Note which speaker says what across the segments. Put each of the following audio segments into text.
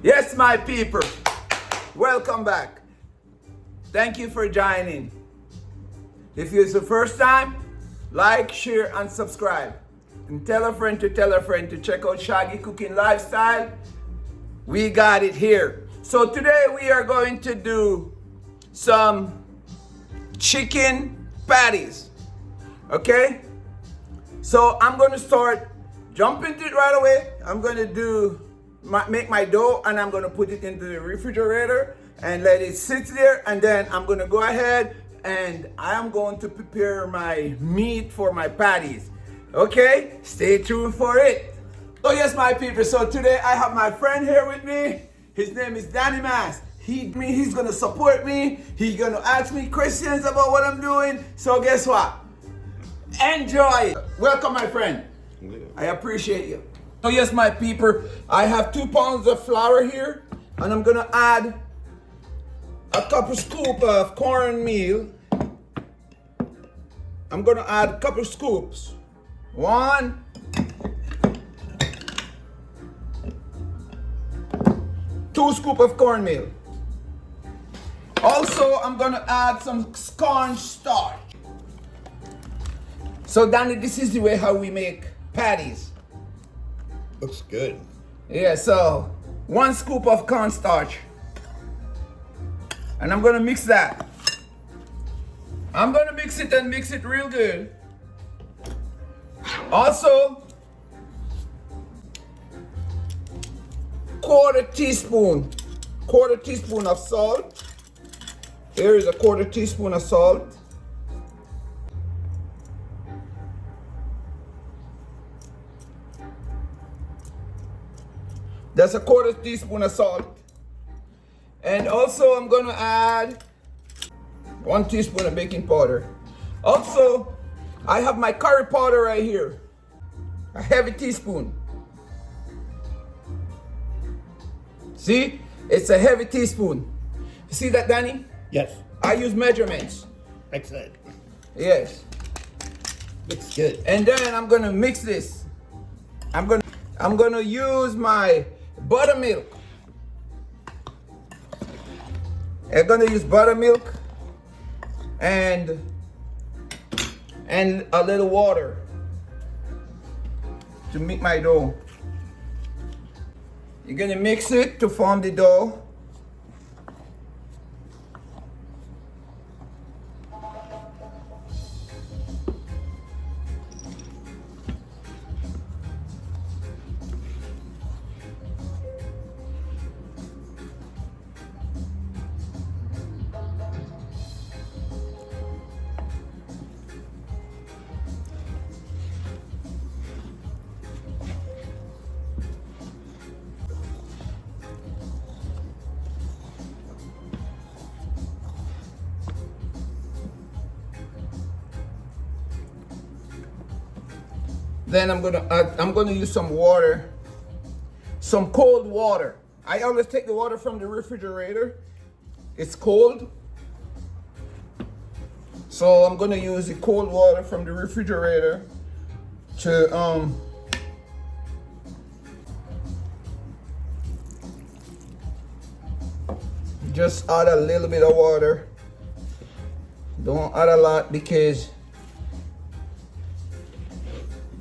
Speaker 1: Yes, my people, welcome back. Thank you for joining. If it's the first time, like, share, and subscribe. And tell a friend to check out Shaggy Cooking Lifestyle. We got it here. So today we are going to do some chicken patties. Okay? So I'm going to start, jump into it right away. I'm going to make my dough, and I'm going to put it into the refrigerator and let it sit there, and then I'm going to go ahead and I'm going to prepare my meat for my patties. Okay, stay tuned for it. So yes, my people, so today I have my friend here with me. His name is Danny Mass. He's gonna support me. He's gonna ask me questions about what I'm doing. So guess what? Enjoy. Welcome, my friend.
Speaker 2: Yeah.
Speaker 1: I appreciate you. So yes, my people, I have 2 pounds of flour here, and I'm gonna add a couple scoop of cornmeal. I'm gonna add a couple scoops. 1, 2 scoops of cornmeal. Also, I'm gonna add some cornstarch. So Danny, this is the way how we make patties.
Speaker 2: Looks good.
Speaker 1: Yeah, so 1 scoop of cornstarch. And I'm gonna mix that. I'm gonna mix it and mix it real good. Also, quarter teaspoon of salt. Here is a quarter teaspoon of salt. That's a quarter teaspoon of salt. And also I'm gonna add 1 teaspoon of baking powder. Also, I have my curry powder right here. A heavy teaspoon. See? It's a heavy teaspoon. You see that, Danny?
Speaker 2: Yes.
Speaker 1: I use measurements.
Speaker 2: Excellent.
Speaker 1: Yes.
Speaker 2: Looks good.
Speaker 1: And then I'm gonna mix this. I'm gonna use my buttermilk. I'm gonna use buttermilk and a little water to make my dough. You're gonna mix it to form the dough. Then I'm gonna use some water, some cold water. I always take the water from the refrigerator. It's cold. So I'm gonna use the cold water from the refrigerator to just add a little bit of water. Don't add a lot because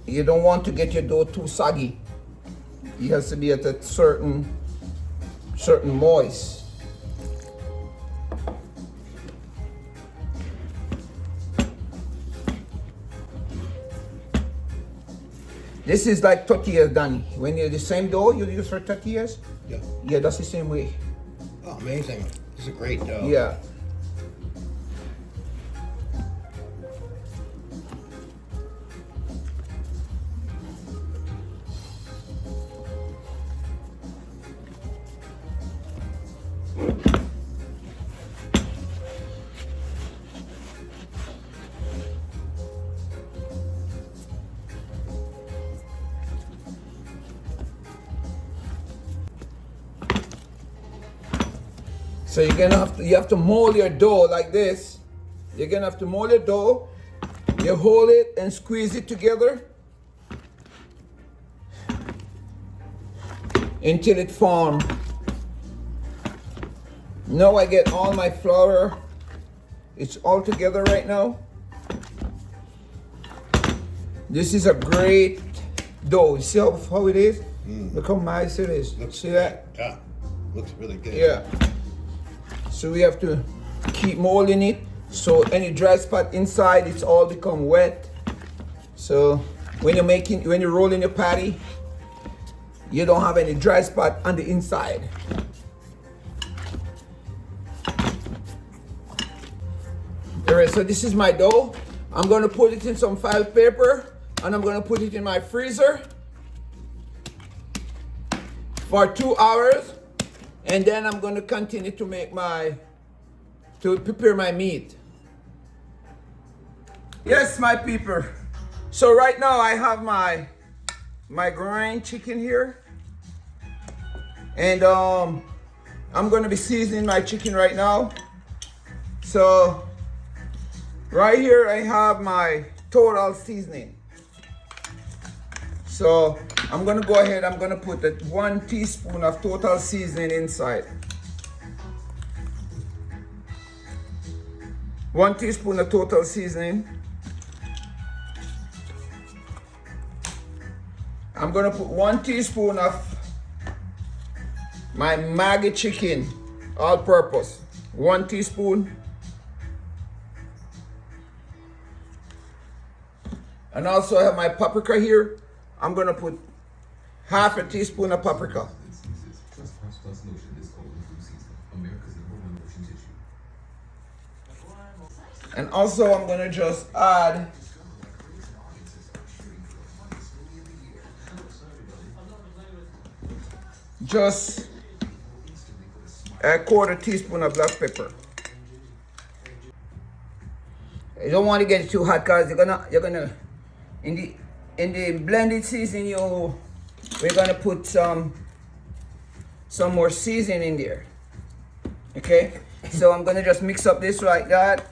Speaker 1: you don't want to get your dough too soggy. It has to be at a certain moist. This is like tortillas, Danny. When you're the same dough you use for tortillas?
Speaker 2: Yeah.
Speaker 1: Yeah, that's the same way.
Speaker 2: Oh, amazing. This is a great dough.
Speaker 1: Yeah. So you have to mold your dough like this. You're gonna have to mold your dough. You hold it and squeeze it together until it forms Now I get all my flour. It's all together right now. This is a great dough. You see how it is? Look how nice it is. See that?
Speaker 2: Yeah. Looks really good.
Speaker 1: Yeah. So we have to keep molding it. So any dry spot inside, it's all become wet. So when you're rolling your patty, you don't have any dry spot on the inside. All right, so this is my dough. I'm gonna put it in some file paper and I'm gonna put it in my freezer for 2 hours. And then I'm gonna continue to prepare my meat. Yes, my people. So right now I have my grind chicken here. And I'm gonna be seasoning my chicken right now. So right here I have my total seasoning. So I'm gonna go ahead, I'm gonna put 1 teaspoon of total seasoning inside. 1 teaspoon of total seasoning. I'm gonna put 1 teaspoon of my Maggi chicken, all purpose. 1 teaspoon. And also I have my paprika here. I'm gonna put half a teaspoon of paprika. And also I'm gonna just add just a 1/4 teaspoon of black pepper. You don't want to get it too hot because you're gonna in the blended seasoning we're gonna put some more seasoning in there. Okay, so I'm gonna just mix up this like that.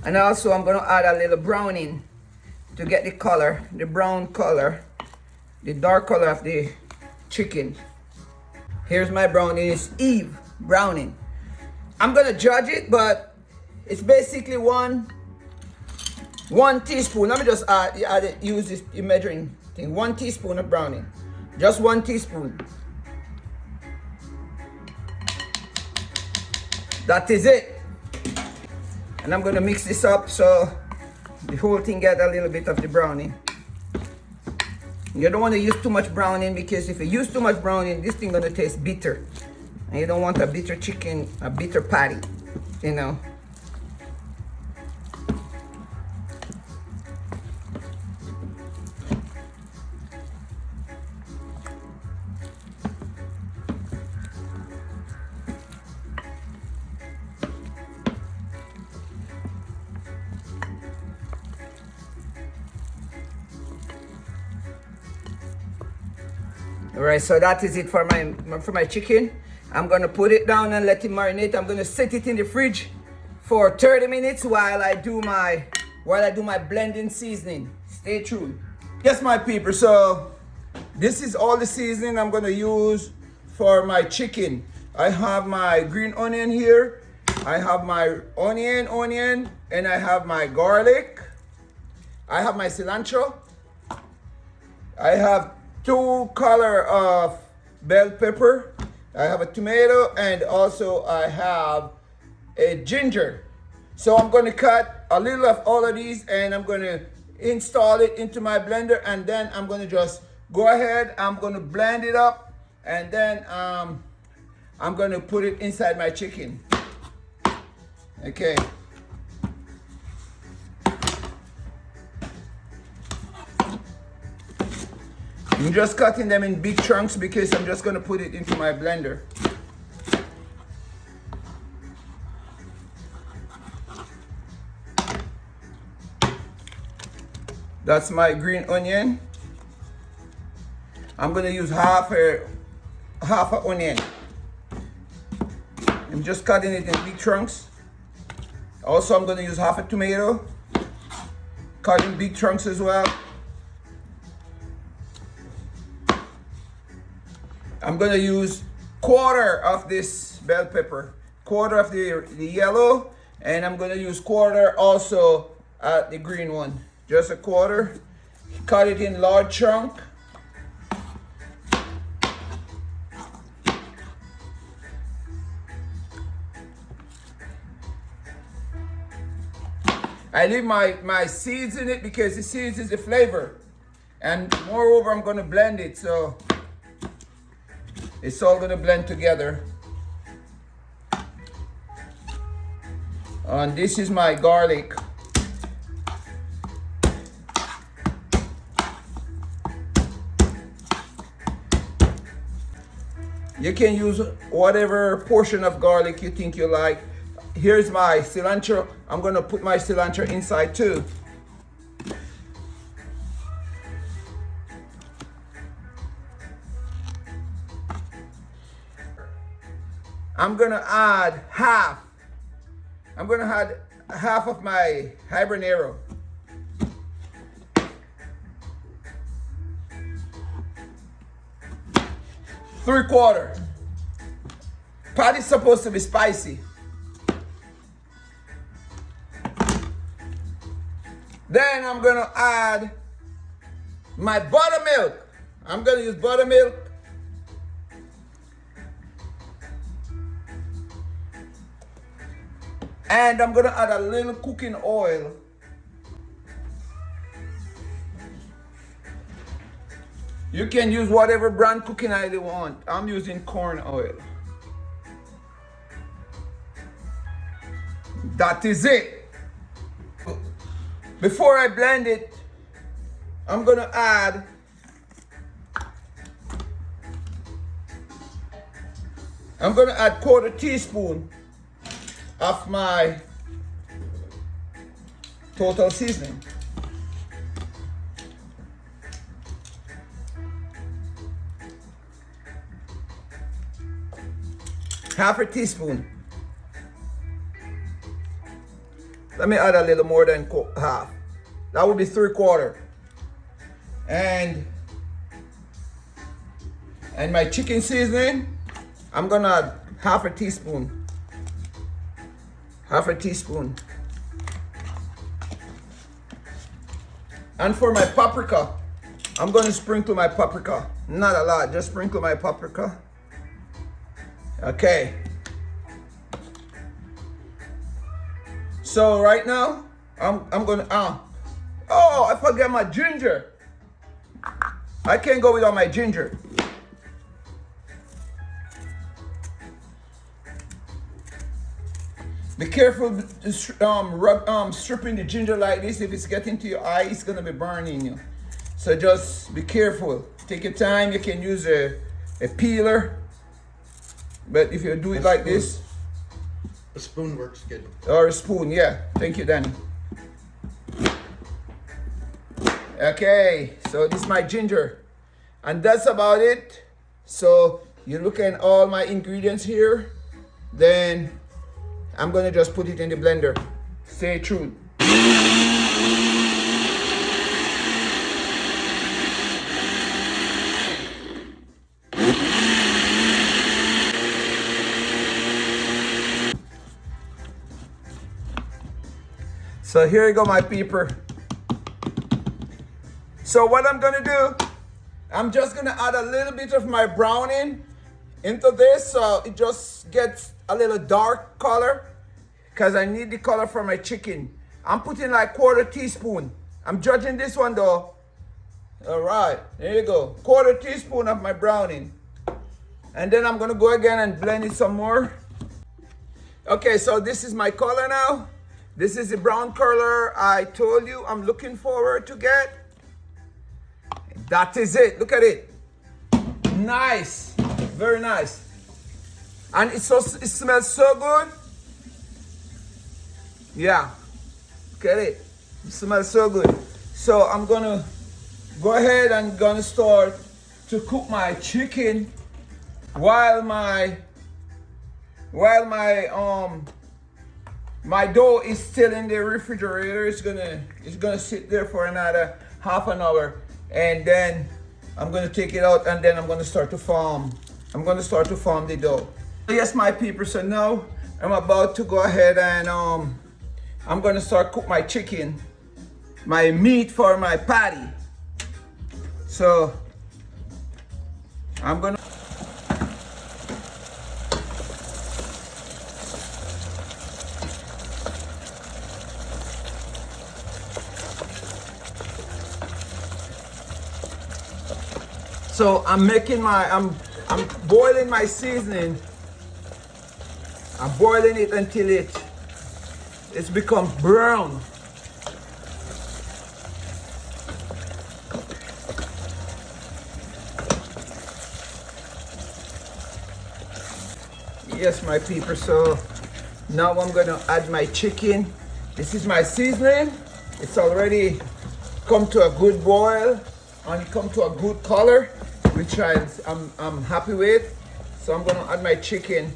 Speaker 1: And also I'm gonna add a little browning to get the color, the brown color, the dark color of the chicken. Here's my browning, it's Eve browning. I'm gonna judge it, but it's basically one teaspoon. Let me just use this measuring thing. 1 teaspoon of browning, just 1 teaspoon. That is it. And I'm gonna mix this up so the whole thing get a little bit of the browning. You don't want to use too much browning because if you use too much browning, this thing gonna taste bitter. And you don't want a bitter chicken, a bitter patty, you know. All right, so that is it for my chicken. I'm gonna put it down and let it marinate. I'm gonna set it in the fridge for 30 minutes while I do my blending seasoning. Stay tuned. Yes, my people, so this is all the seasoning I'm gonna use for my chicken. I have my green onion here. I have my onion, and I have my garlic. I have my cilantro. I have 2 color of bell pepper. I have a tomato, and also I have a ginger. So I'm gonna cut a little of all of these and I'm gonna install it into my blender, and then I'm gonna just go ahead, I'm gonna blend it up, and then I'm gonna put it inside my chicken. Okay. I'm just cutting them in big chunks because I'm just gonna put it into my blender. That's my green onion. I'm gonna use half an onion. I'm just cutting it in big chunks. Also, I'm gonna use half a tomato, cut in big chunks as well. I'm gonna use quarter of this bell pepper, quarter of the yellow, and I'm gonna use quarter also the green one. Just a quarter. Cut it in large chunk. I leave my seeds in it because the seeds is the flavor. And moreover, I'm gonna blend it, so it's all gonna blend together. And this is my garlic. You can use whatever portion of garlic you think you like. Here's my cilantro. I'm gonna put my cilantro inside too. I'm gonna add half. I'm gonna add half of my habanero. Three-quarter. Patty's supposed to be spicy. Then I'm gonna add my buttermilk. I'm gonna use buttermilk. And I'm gonna add a little cooking oil. You can use whatever brand cooking oil you want. I'm using corn oil. That is it. Before I blend it, I'm gonna add quarter teaspoon of my total seasoning. Half a teaspoon. Let me add a little more than half. That would be three-quarter. And my chicken seasoning, I'm gonna add half a teaspoon. Half a teaspoon. And for my paprika, I'm gonna sprinkle my paprika. Not a lot, just sprinkle my paprika. Okay. So right now, I'm gonna, oh, I forgot my ginger. I can't go without my ginger. Be careful stripping the ginger like this. If it's getting to your eye, it's gonna be burning you. So just be careful. Take your time. You can use a peeler. But if you do it like this.
Speaker 2: A spoon works good.
Speaker 1: Or a spoon, yeah. Thank you, Danny. Okay, so this is my ginger. And that's about it. So you look at all my ingredients here. Then I'm gonna just put it in the blender. Stay tuned. So here you go, my peeper. So what I'm gonna do, I'm just gonna add a little bit of my browning into this so it just gets a little dark color because I need the color for my chicken. I'm putting like quarter teaspoon. I'm judging this one though. All right, there you go. Quarter teaspoon of my browning. And then I'm gonna go again and blend it some more. Okay, so this is my color now. This is the brown color I told you I'm looking forward to get. That is it. Look at it. Nice. Very nice. And it smells so good. Yeah. Look at it. It smells so good. So I'm gonna go ahead and gonna start to cook my chicken while my dough is still in the refrigerator. It's gonna sit there for another half an hour, and then I'm gonna take it out, and then I'm gonna start to form I'm gonna start to form the dough. Yes, my people, so now I'm about to go ahead and I'm gonna start cook my chicken, my meat for my patty. So I'm gonna I'm making my I'm boiling my seasoning. I'm boiling it until it's become brown. Yes, my people, so now I'm gonna add my chicken. This is my seasoning. It's already come to a good boil and it come to a good color, which I'm happy with. So I'm gonna add my chicken.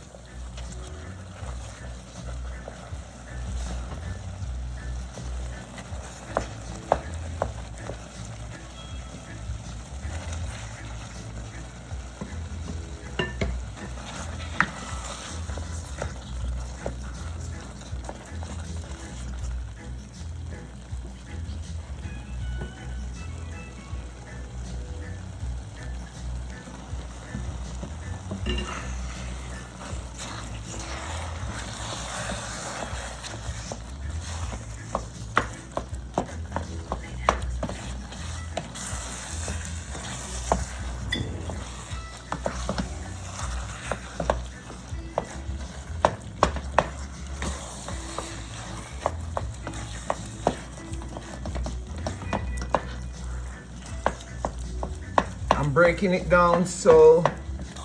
Speaker 1: I'm breaking it down so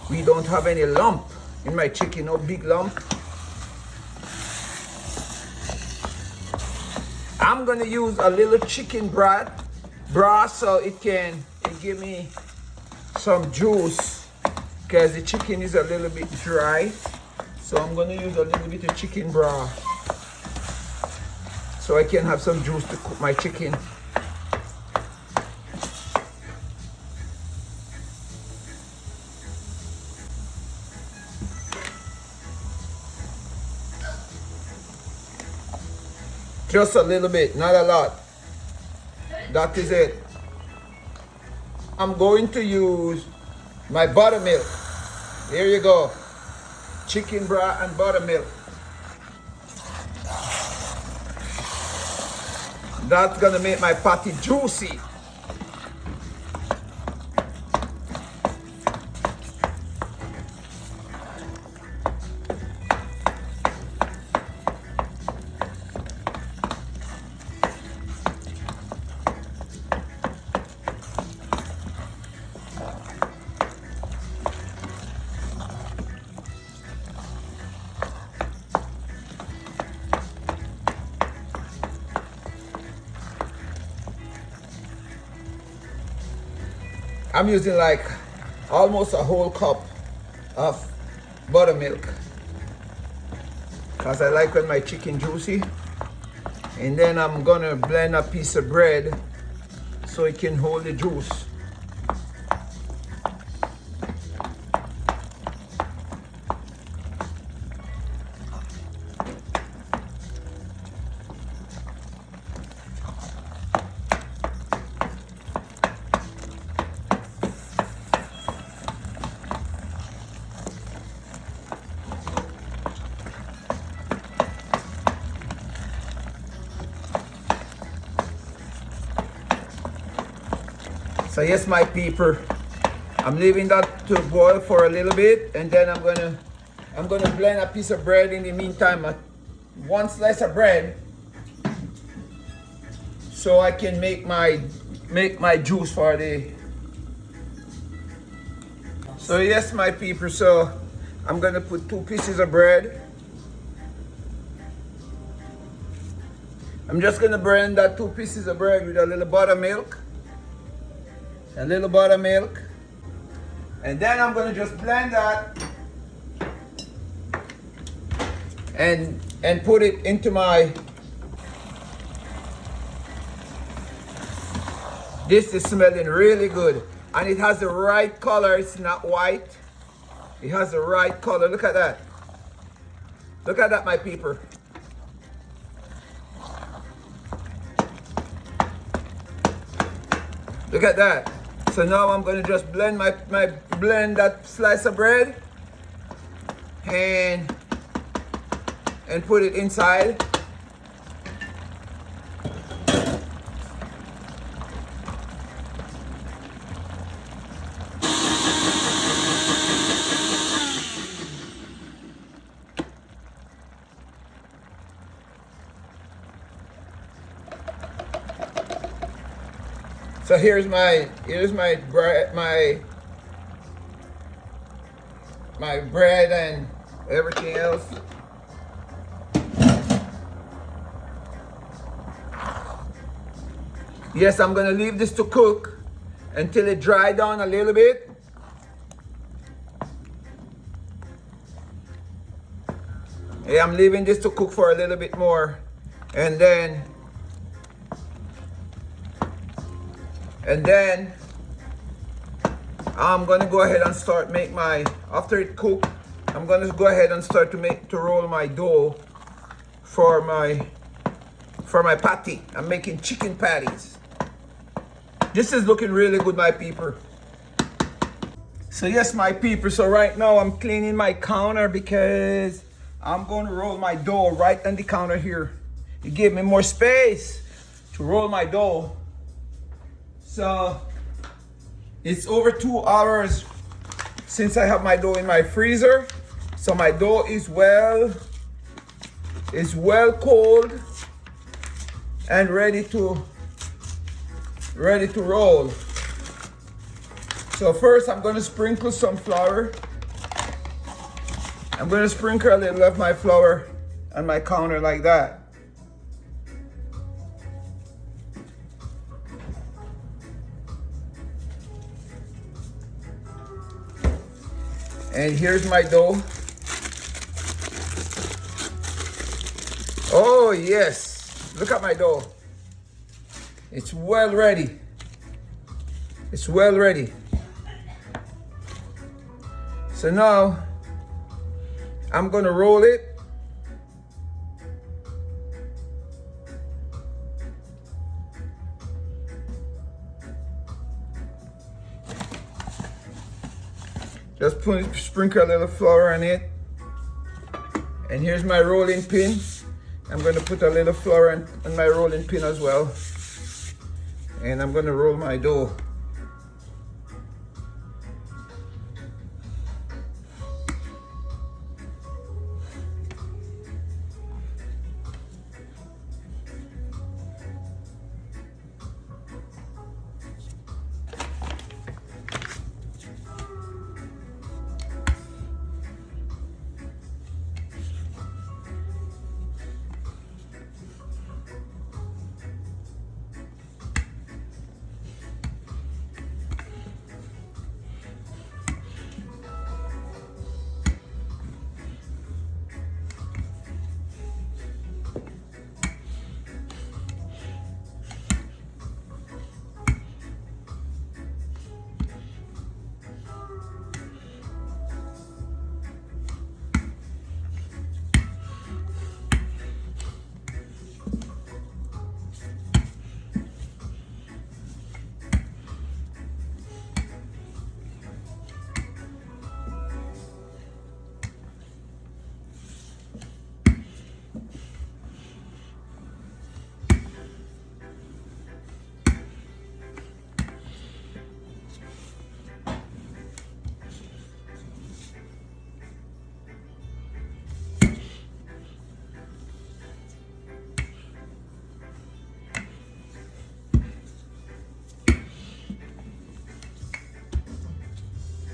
Speaker 1: we don't have any lump in my chicken, no big lump. I'm gonna use a little chicken broth so it give me some juice because the chicken is a little bit dry. So I'm gonna use a little bit of chicken broth so I can have some juice to cook my chicken. Just a little bit, not a lot. That is it. I'm going to use my buttermilk. There you go. Chicken broth and buttermilk. That's gonna make my patty juicy. I'm using like almost a whole cup of buttermilk because I like when my chicken juicy. And then I'm gonna blend a piece of bread so it can hold the juice. So yes, my people, I'm leaving that to boil for a little bit, and then I'm gonna blend a piece of bread in the meantime, one slice of bread, so I can make my juice for the. So yes, my people, so I'm gonna put 2 pieces of bread. I'm just gonna blend that 2 pieces of bread with a little buttermilk. A little buttermilk, and then I'm gonna just blend that and put it into my. This is smelling really good, and it has the right color. It's not white, It has the right color. Look at that. Look at that, my peeper. Look at that. So now I'm gonna just blend blend that slice of bread and put it inside. So here's my bread, my bread and everything else. Yes, I'm gonna leave this to cook until it dry down a little bit. Yeah, I'm leaving this to cook for a little bit more, and then I'm gonna go ahead and start make my, after it cook, I'm gonna go ahead and start to roll my dough for my patty. I'm making chicken patties. This is looking really good, my peeper. So yes, my peeper, so right now I'm cleaning my counter because I'm gonna roll my dough right on the counter here. It gave me more space to roll my dough. So it's over 2 hours since I have my dough in my freezer. So my dough is well cold and ready to roll. So first I'm gonna sprinkle some flour. I'm gonna sprinkle a little of my flour on my counter like that. And here's my dough. Oh yes, look at my dough. It's well ready. It's well ready. So now I'm gonna roll it. Just sprinkle a little flour on it. And here's my rolling pin. I'm gonna put a little flour on my rolling pin as well. And I'm gonna roll my dough.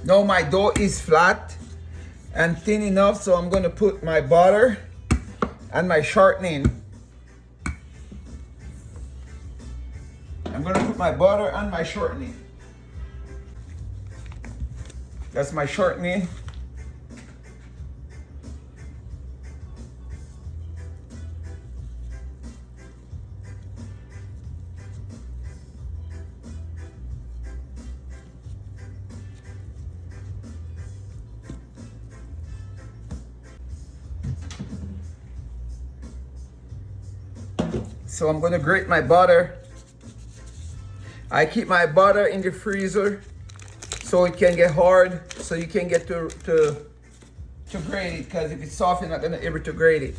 Speaker 1: Now my dough is flat and thin enough, so I'm gonna put my butter and my shortening. I'm gonna put my butter and my shortening. That's my shortening. So I'm gonna grate my butter. I keep my butter in the freezer so it can get hard, so you can get to grate it, because if it's soft, you're not gonna able to grate it.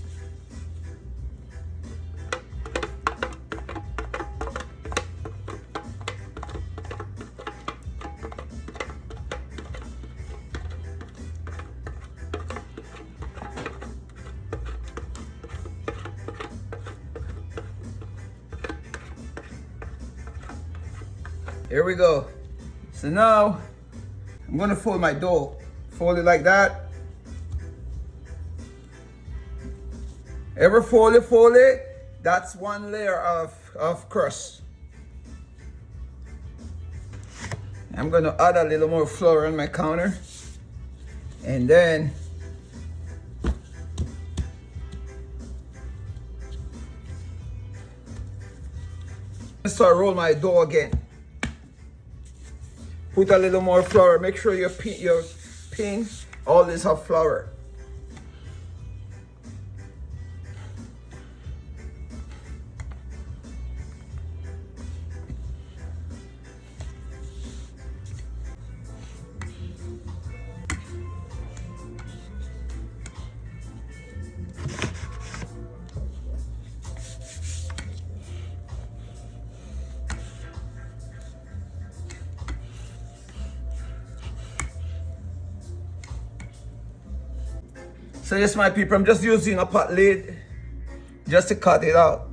Speaker 1: Here we go. So now I'm gonna fold my dough. Fold it like that. Ever fold it, that's one layer of crust. I'm gonna add a little more flour on my counter. And then start roll my dough again. Put a little more flour. Make sure your pin always have flour. So yes, my people, I'm just using a pot lid just to cut it out.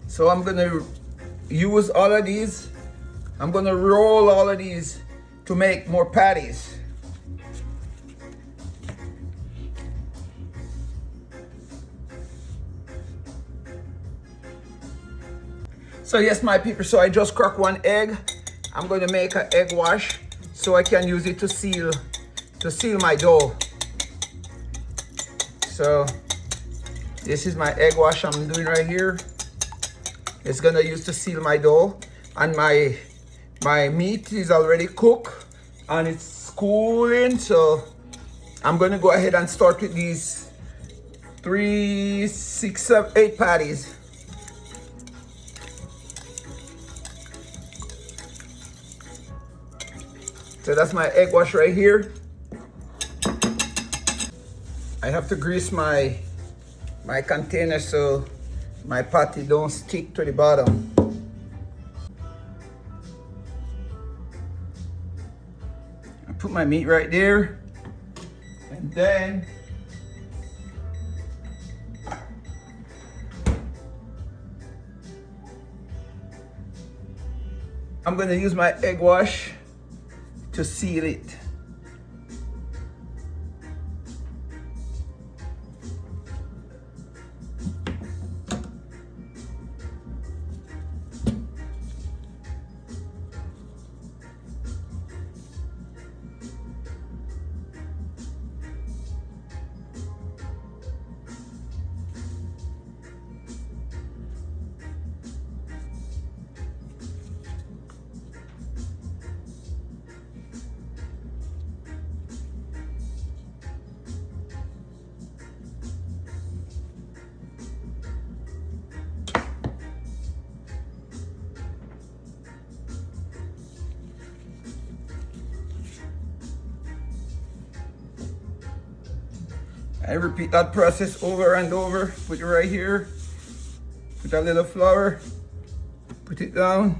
Speaker 1: So I'm gonna use all of these. I'm gonna roll all of these to make more patties. So yes, my people, so I just cracked one egg. I'm gonna make an egg wash so I can use it to seal my dough. So this is my egg wash I'm doing right here. It's gonna use to seal my dough, and my meat is already cooked and it's cooling. So I'm gonna go ahead and start with these 3, 6, 7, 8 patties. So that's my egg wash right here. I have to grease my container so my patty don't stick to the bottom. I put my meat right there, and then I'm gonna use my egg wash to seal it. I repeat that process over and over. Put it right here. Put a little flour. Put it down.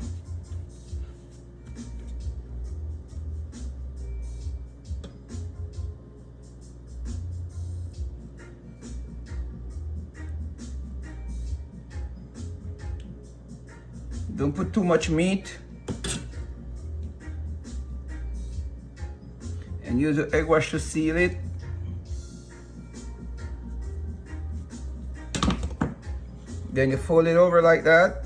Speaker 1: Don't put too much meat. And use the egg wash to seal it. Then you fold it over like that.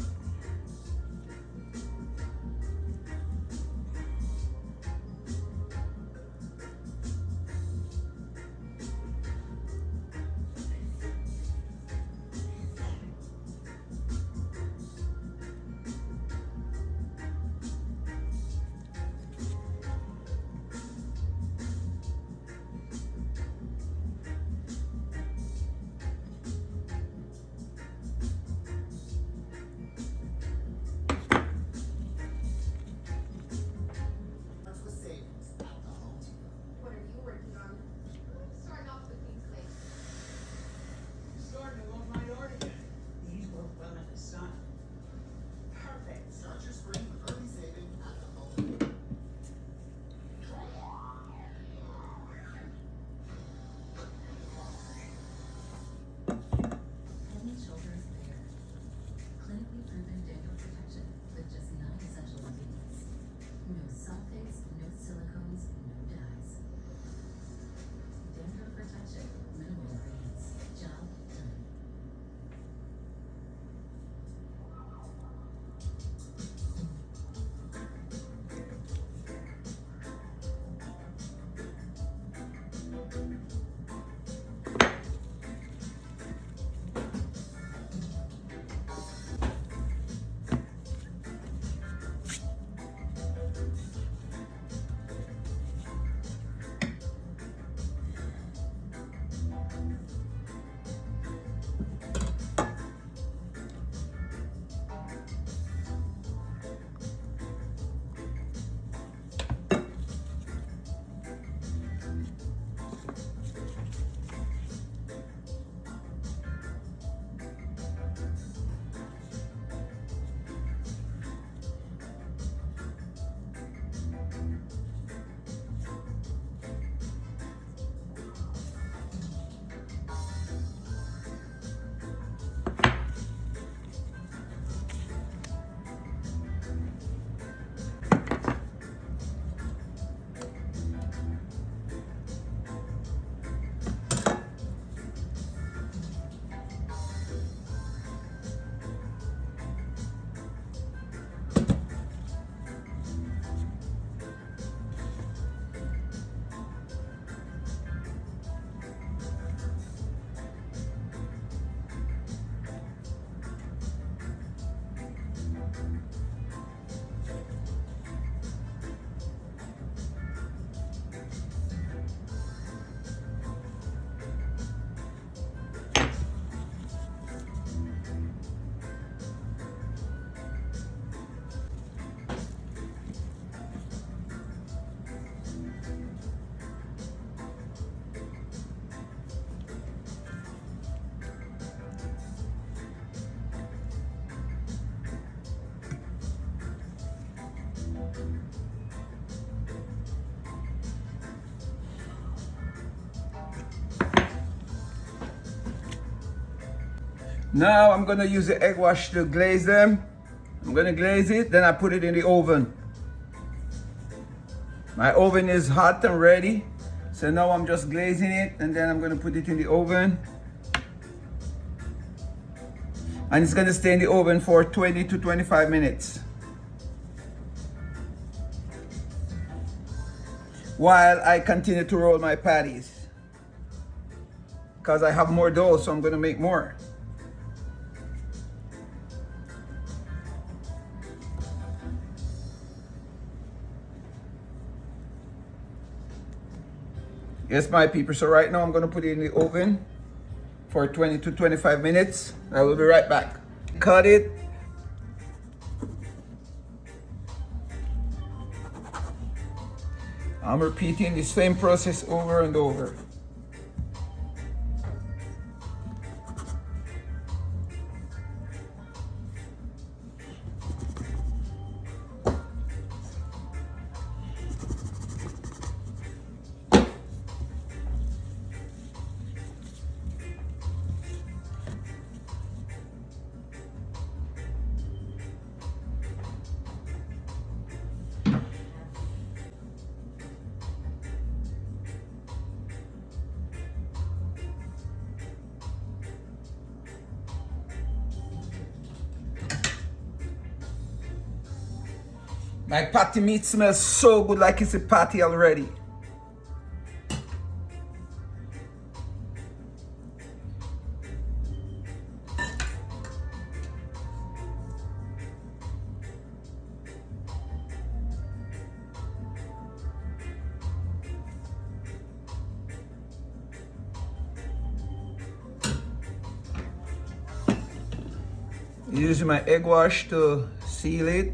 Speaker 1: Now I'm gonna use the egg wash to glaze them. I'm gonna glaze it, then I put it in the oven. My oven is hot and ready. So now I'm just glazing it and then I'm gonna put it in the oven. And it's gonna stay in the oven for 20 to 25 minutes. While I continue to roll my patties. Because I have more dough, so I'm gonna make more. Yes, my people, so right now I'm gonna put it in the oven for 20 to 25 minutes. I will be right back. Cut it. I'm repeating the same process over and over. My patty meat smells so good, like it's a patty already. Using my egg wash to seal it.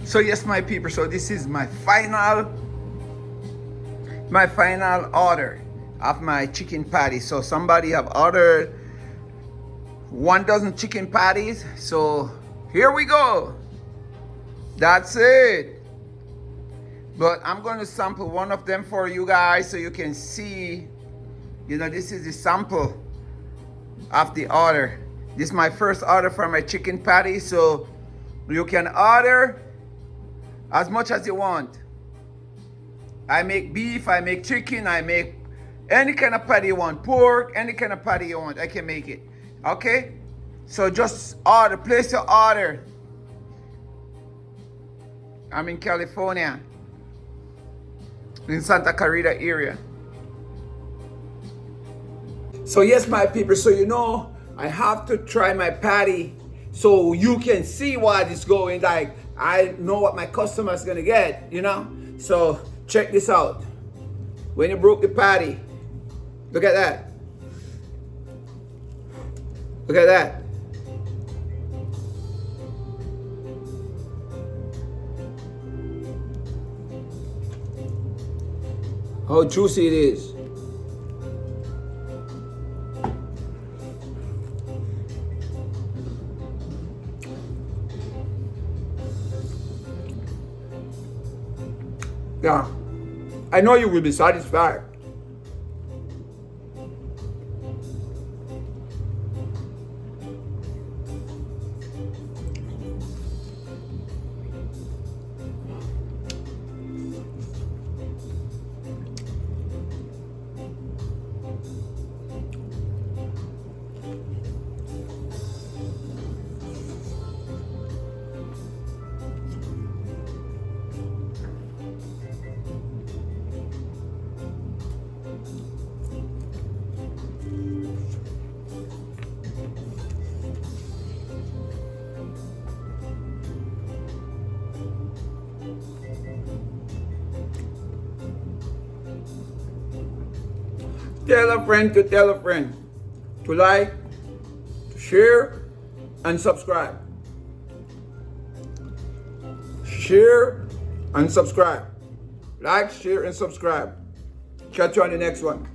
Speaker 1: So yes, my people, so this is my final order of my chicken patties. So somebody have ordered 1 dozen chicken patties. So here we go. That's it. But I'm going to sample one of them for you guys so you can see, you know, this is the sample of the order. This is my first order for my chicken patty. So you can order as much as you want. I make beef, I make chicken, I make any kind of patty you want. Pork, any kind of patty you want, I can make it. Okay? So just order, place your order. I'm in California, in Santa Clarita area. So yes, my people, so you know, I have to try my patty so you can see what is going like. I know what my customer's gonna get, you know? So check this out. When you broke the patty, look at that. Look at that. How juicy it is. Yeah, I know you will be satisfied. Tell a friend to tell a friend to like, to share, and subscribe. Share and subscribe. Like, share, and subscribe. Catch you on the next one.